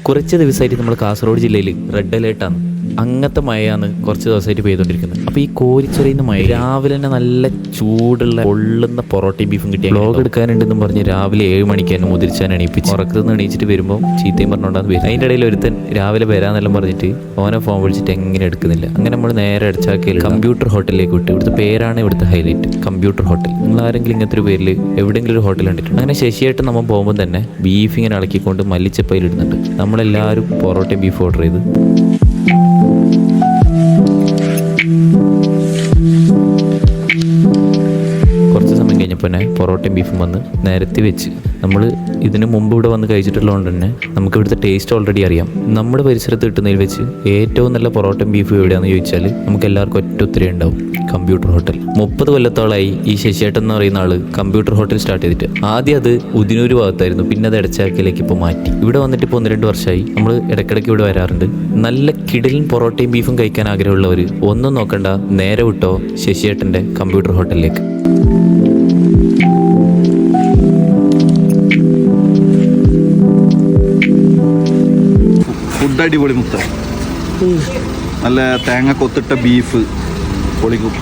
കുറച്ച് ദിവസമായിട്ട് നമ്മൾ കാസർഗോഡ് ജില്ലയിൽ റെഡ് അലേർട്ടാണ്. അങ്ങനത്തെ മഴയാണ് കുറച്ച് ദിവസമായിട്ട് പെയ്തുകൊണ്ടിരിക്കുന്നത്. അപ്പോൾ ഈ കോരിച്ചൊറിയുന്ന മഴ രാവിലെ തന്നെ നല്ല ചൂടുള്ള പൊള്ളുന്ന പൊറോട്ടയും ബീഫും കിട്ടിയ വ്ലോഗ് എടുക്കാനുണ്ടെന്നും പറഞ്ഞ് രാവിലെ 7 മണിക്ക് തന്നെ മുതിർച്ചാൻ എണീപ്പിച്ച് ഉറക്കത്തുനിന്ന് എണീച്ചിട്ട് വരുമ്പോൾ ചീത്തയും പറഞ്ഞുകൊണ്ടാന്ന് വരും. അതിൻ്റെ ഇടയിൽ ഒരുത്തൻ രാവിലെ വരാന്നെല്ലാം പറഞ്ഞിട്ട് ഓനെ ഫോൺ വിളിച്ചിട്ട് എങ്ങനെ എടുക്കുന്നില്ല. അങ്ങനെ നമ്മൾ നേരെ അടച്ചാക്കിയിൽ കമ്പ്യൂട്ടർ ഹോട്ടലിലേക്ക് വിട്ടു. ഇവിടുത്തെ പേരാണ് ഇവിടുത്തെ ഹൈലൈറ്റ്, കമ്പ്യൂട്ടർ ഹോട്ടൽ. നിങ്ങൾ ആരെങ്കിലും ഇങ്ങനത്തെ ഒരു പേരിൽ എവിടെയെങ്കിലും ഒരു ഹോട്ടൽ കണ്ടിട്ടുണ്ട്? അങ്ങനെ ശശിയായിട്ട് നമ്മൾ പോകുമ്പോൾ തന്നെ ബീഫ് ഇങ്ങനെ ഇളക്കിക്കൊണ്ട് മല്ലിച്ചപ്പയിൽ ഇടുന്നുണ്ട്. നമ്മളെല്ലാവരും പൊറോട്ടയും ബീഫ് ഓർഡർ ചെയ്ത് കുറച്ച് സമയം കഴിഞ്ഞപ്പോൾ തന്നെ പൊറോട്ടയും ബീഫും വന്ന് നിരത്തി വെച്ച് നമ്മൾ ഇതിന് മുമ്പ് ഇവിടെ വന്ന് കഴിച്ചിട്ടുള്ളതുകൊണ്ട് തന്നെ നമുക്ക് ഇവിടുത്തെ ടേസ്റ്റ് ഓൾറെഡി അറിയാം. നമ്മുടെ പരിസരത്ത് കിട്ടുന്നതിൽ വെച്ച് ഏറ്റവും നല്ല പൊറോട്ടയും ബീഫും എവിടെയാണെന്ന് ചോദിച്ചാൽ നമുക്ക് എല്ലാവർക്കും ഒറ്റ ഉത്തരേ ഉണ്ടാവും, കമ്പ്യൂട്ടർ ഹോട്ടൽ. 30 കൊല്ലത്തോളമായി ഈ ശശിയേട്ടൻ എന്ന് പറയുന്ന ആൾ കമ്പ്യൂട്ടർ ഹോട്ടൽ സ്റ്റാർട്ട് ചെയ്തിട്ട്. ആദ്യം അത് ഉദിനൂര് ഭാഗത്തായിരുന്നു, പിന്നെ അത് എടച്ചാക്കിലേക്ക് ഇപ്പോൾ മാറ്റി. ഇവിടെ വന്നിട്ട് ഇപ്പോൾ 1-2 വർഷമായി നമ്മൾ ഇടയ്ക്കിടയ്ക്ക് ഇവിടെ വരാറുണ്ട്. നല്ല കിടിലൻ പൊറോട്ടയും ബീഫും കഴിക്കാൻ ആഗ്രഹമുള്ളവർ ഒന്നും നോക്കണ്ട, നേരെ വിട്ടോ ശശിയേട്ടൻ്റെ കമ്പ്യൂട്ടർ ഹോട്ടലിലേക്ക്. ഫുഡ് അടിപൊളി മുത്ത, നല്ല തേങ്ങ കൊത്തിട്ട ബീഫ് പൊളിക്കും.